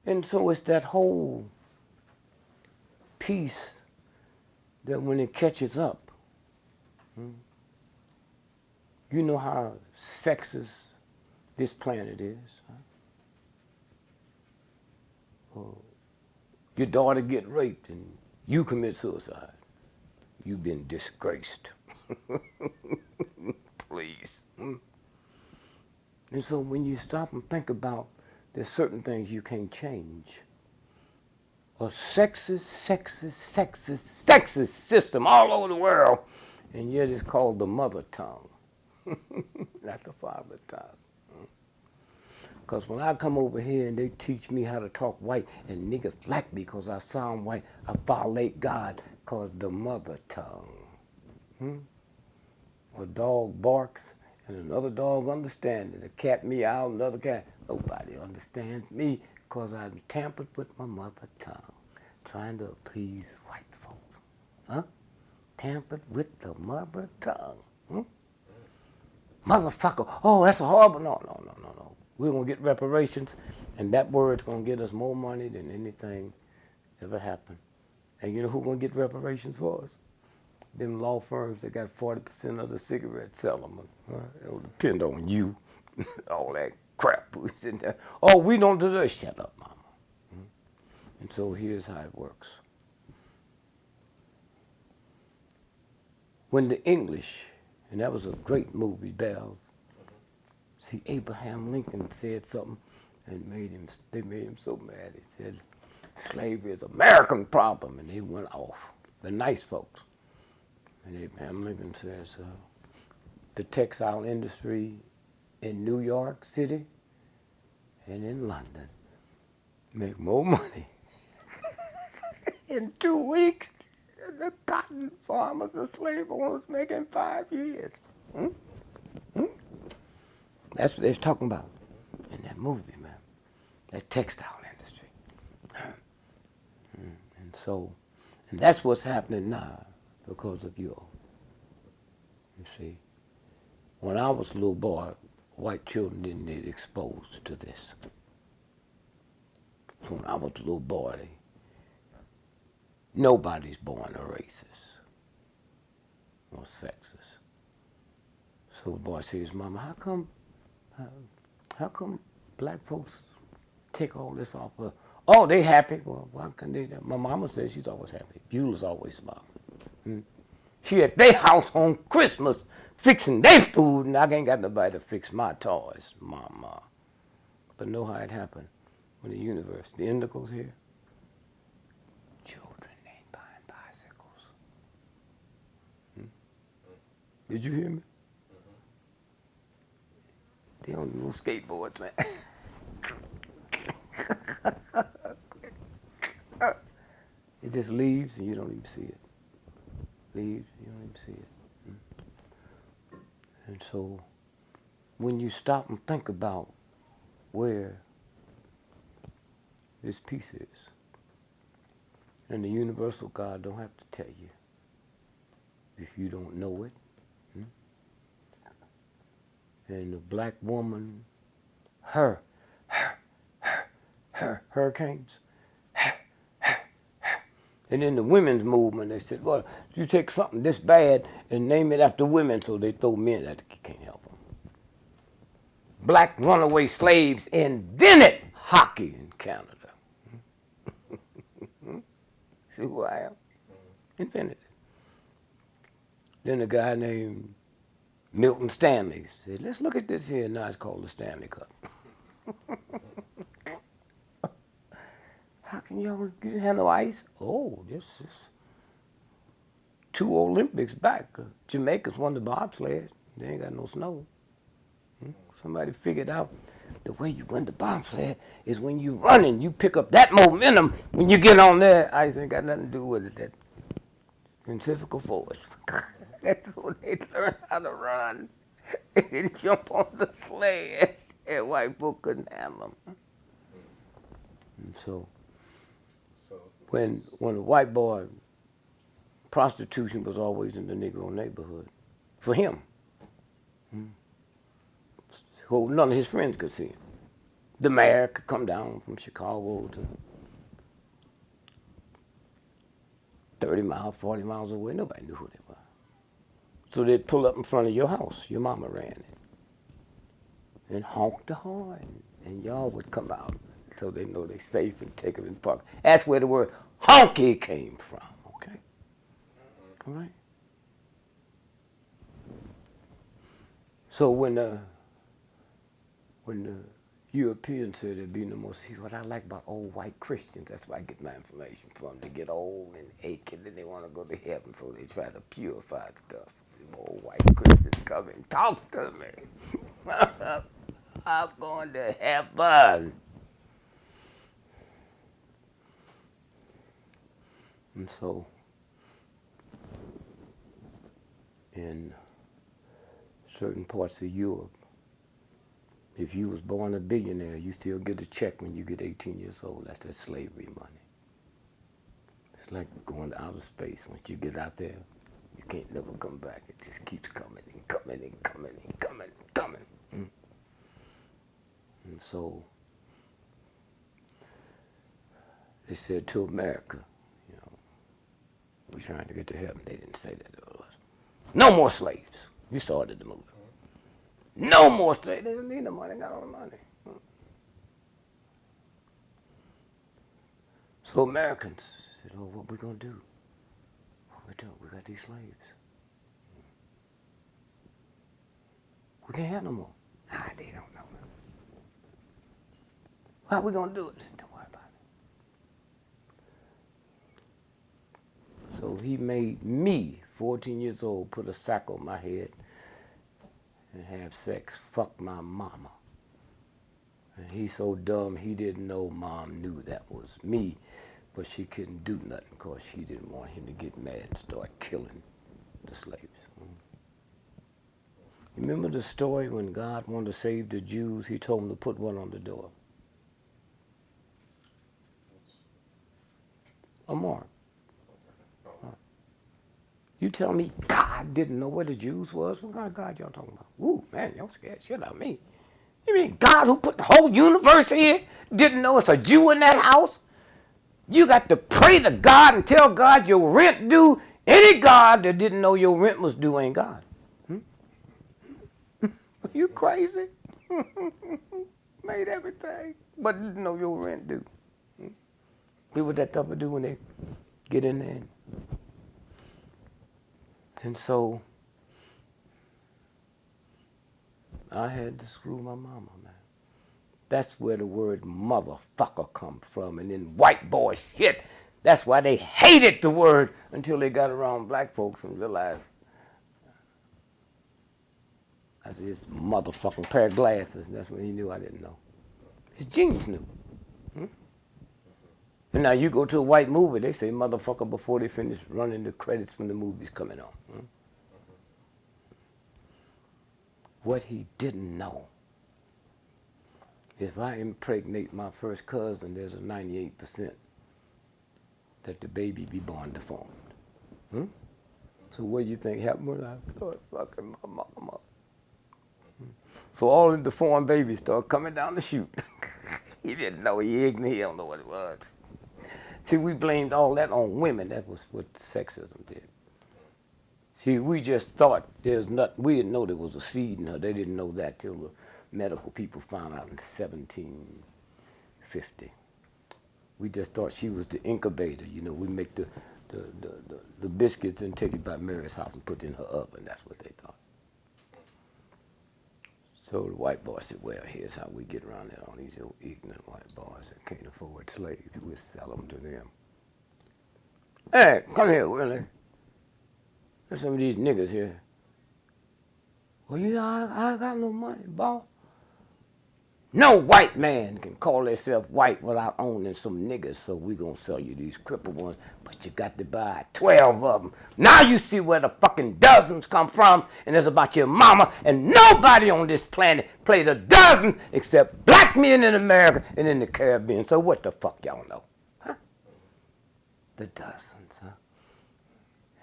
And so it's that whole piece that when it catches up, you know how sexist this planet is. Huh? Your daughter get raped and you commit suicide. You've been disgraced. Please. And so when you stop and think about there's certain things you can't change. A sexist system all over the world, and yet it's called the mother tongue, not the father tongue. Because when I come over here and they teach me how to talk white, and niggas like me because I sound white, I violate God because the mother tongue. A dog barks and another dog understands it. A cat meows, another cat. Nobody understands me because I'm tampered with my mother tongue, trying to please white folks. Huh? Tampered with the mother tongue. Motherfucker. Oh, that's a horrible. No. We're going to get reparations, and that word's going to get us more money than anything ever happened. And you know who's going to get reparations for us? Them law firms that got 40% of the cigarette settlement. It'll depend on you. All that crap who's in there. Oh, we don't do that. Shut up, mama. And so here's how it works. When the English, and that was a great movie, Bells, see, Abraham Lincoln said something and they made him so mad. He said, slavery is an American problem, and they went off, the nice folks. And Abraham Lincoln says, the textile industry in New York City and in London make more money in 2 weeks than the cotton farmers and slave owners make in 5 years. That's what they're talking about in that movie, man, that textile industry. And that's what's happening now because of you. You see, when I was a little boy, white children didn't get exposed to this. So when I was a little boy, nobody's born a racist or sexist. So the boy says, Mama, how come black folks take all this off of? Oh, they happy. Well, why can they? My mama says she's always happy. Beulah's always smiling. She at their house on Christmas fixing their food, and I ain't got nobody to fix my toys, Mama. But know how it happened when the universe, the Indicals here, children ain't buying bicycles. Did you hear me? They don't do no skateboards, man. It just leaves and you don't even see it. Leaves, you don't even see it. And so when you stop and think about where this piece is, and the universal God don't have to tell you if you don't know it. And the black woman, her hurricanes. And then the women's movement, they said, well, you take something this bad and name it after women, so they throw men at it. You can't help them. Black runaway slaves invented hockey in Canada. See who I am? Invented it. Then a guy named Milton Stanley said, let's look at this here. Now it's called the Stanley Cup. How can you didn't have no ice? Oh, this is 2 Olympics back. Jamaica's won the bobsled. They ain't got no snow. Somebody figured out the way you win the bobsled is when you running, you pick up that momentum. When you get on there, ice ain't got nothing to do with it. That centrifugal force. That's when they learned how to run. They didn't jump on the sled. And white folk couldn't handle them. And so when a white boy, prostitution was always in the Negro neighborhood. For him. Well, none of his friends could see him. The mayor could come down from Chicago to 30 miles, 40 miles away. Nobody knew who they were. So they'd pull up in front of your house. Your mama ran it. And honk the horn. And y'all would come out so they know they're safe and take them in the park. That's where the word honky came from, okay? All right? So when the Europeans said there'd be no more, see what I like about old white Christians, that's where I get my information from. They get old and aching and they want to go to heaven, so they try to purify stuff. The old white Christians come and talk to me. I'm going to heaven. And so, in certain parts of Europe, if you was born a billionaire, you still get a check when you get 18 years old. That's that slavery money. It's like going to outer space. Once you get out there, you can't never come back. It just keeps coming and coming and coming and coming and coming. And so they said to America, you know, we're trying to get to heaven. They didn't say that to us. No more slaves. You started the movie. No more slaves. They didn't need the money. They got all the money. So Americans said, oh, what we going to do? What we do? We got these slaves. We can't have no more. Nah, they don't know. How are we going to do it? Don't worry about it. So he made me, 14 years old, put a sack on my head and have sex, fuck my mama. And he's so dumb, he didn't know Mom knew that was me, but she couldn't do nothing because she didn't want him to get mad and start killing the slaves. You remember the story when God wanted to save the Jews, he told them to put one on the door? A mark. You tell me God didn't know where the Jews was? What kind of God y'all talking about? Ooh, man, y'all scared shit out of me. You mean God who put the whole universe here didn't know it's a Jew in that house? You got to pray to God and tell God your rent due. Any God that didn't know your rent was due ain't God. You crazy? Made everything, but didn't know your rent due. See what that stuff will do when they get in there. And so I had to screw my mama, man. That's where the word motherfucker come from. And then white boy shit. That's why they hated the word until they got around black folks and realized I said, this motherfucking pair of glasses. And that's when he knew I didn't know. His genes knew. And now you go to a white movie, they say motherfucker before they finish running the credits when the movie's coming on. What he didn't know, if I impregnate my first cousin, there's a 98% that the baby be born deformed. So what do you think happened when I started fucking my mama? So all the deformed babies start coming down the chute. He didn't know, he ignorant, he don't know what it was. See, we blamed all that on women. That was what sexism did. See, we just thought there's nothing, we didn't know there was a seed in her. They didn't know that till the medical people found out in 1750. We just thought she was the incubator. You know, we make the biscuits and take it by Mary's house and put it in her oven. That's what they thought. So the white boy said, well, here's how we get around it. All these old ignorant white boys that can't afford slaves, we'll sell them to them. Hey, come here, Willie. There's some of these niggas here. Well, you know, I ain't got no money, boss. No white man can call themselves white without owning some niggas, so we gonna sell you these crippled ones, but you got to buy 12 of them. Now you see where the fucking dozens come from, and it's about your mama, and nobody on this planet played a dozen except black men in America and in the Caribbean. So what the fuck y'all know? Huh? The dozens, huh?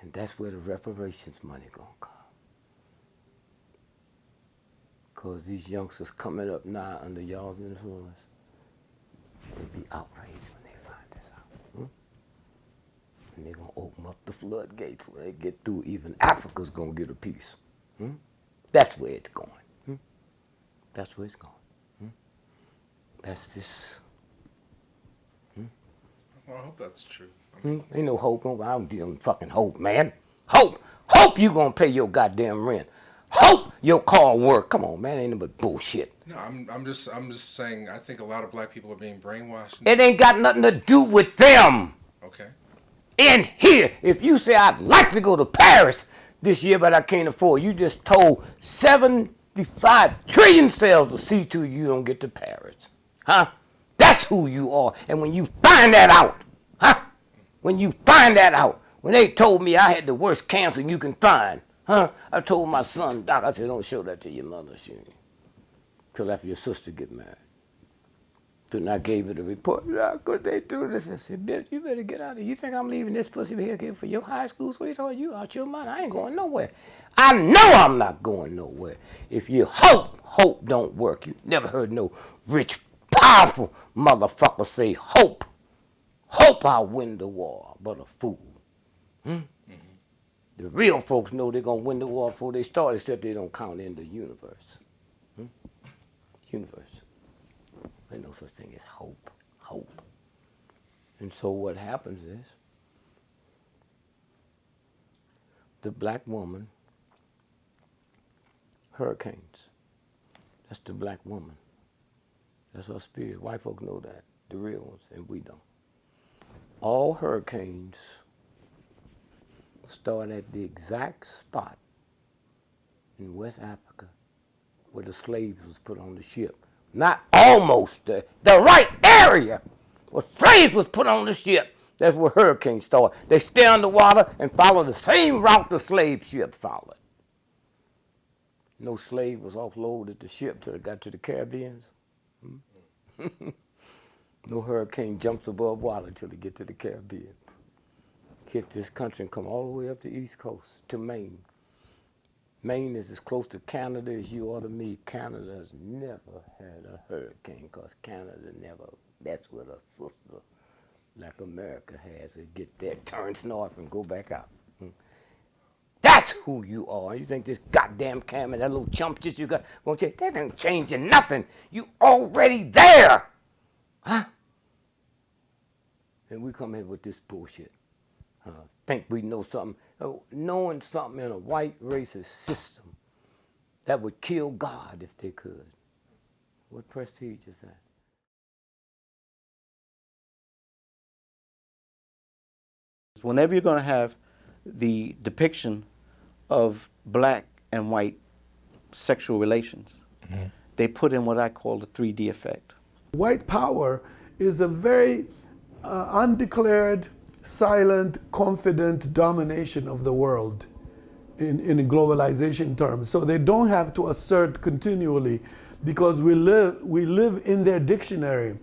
And that's where the reparations money gonna come. Because these youngsters coming up now under y'all's influence, they'll be outraged when they find this out. And they're going to open up the floodgates when they get through. Even Africa's going to get a piece. That's where it's going. That's where it's going. That's this. Well, I hope that's true. Ain't no hope. I don't deal in fucking hope, man. Hope. Hope you going to pay your goddamn rent. Hope your car work. Come on, man. Ain't no but bullshit. No, I'm just saying. I think a lot of black people are being brainwashed. It ain't got nothing to do with them. Okay. In here, if you say I'd like to go to Paris this year, but I can't afford, you just told 75 trillion cells to see to you don't get to Paris. Huh? That's who you are. And when you find that out, when you find that out, when they told me I had the worst cancer you can find, I told my son, Doc, I said, don't show that to your mother, till after your sister get married. Then I gave her the report. How could they do this? I said, bitch, you better get out of here. You think I'm leaving this pussy here for your high school sweetheart? You out your mind. I ain't going nowhere. I know I'm not going nowhere. If you hope don't work. You never heard no rich, powerful motherfucker say hope. Hope I'll win the war, but a fool. The real folks know they're going to win the war before they start, except they don't count in the universe. Universe. There's no such thing as hope. Hope. And so what happens is, the black woman, hurricanes. That's the black woman. That's her spirit. White folk know that, the real ones, and we don't. All hurricanes start at the exact spot in West Africa where the slaves was put on the ship. Not almost the right area where slaves was put on the ship. That's where hurricanes start. They stay underwater and follow the same route the slave ship followed. No slave was offloaded the ship till it got to the Caribbean. No hurricane jumps above water until it get to the Caribbean. Hit this country and come all the way up the East Coast to Maine. Maine is as close to Canada as you are to me. Canada has never had a hurricane because Canada never messed with a sister like America has. It get there, turns north and go back out. That's who you are. You think this goddamn camera, that little chump shit you got, gonna change? That ain't changing nothing. You already there. And we come in with this bullshit. Think we know something. Knowing something in a white racist system that would kill God if they could. What prestige is that? Whenever you're going to have the depiction of black and white sexual relations, they put in what I call the 3D effect. White power is a very undeclared, silent, confident domination of the world in globalization terms. So they don't have to assert continually because we live in their dictionary.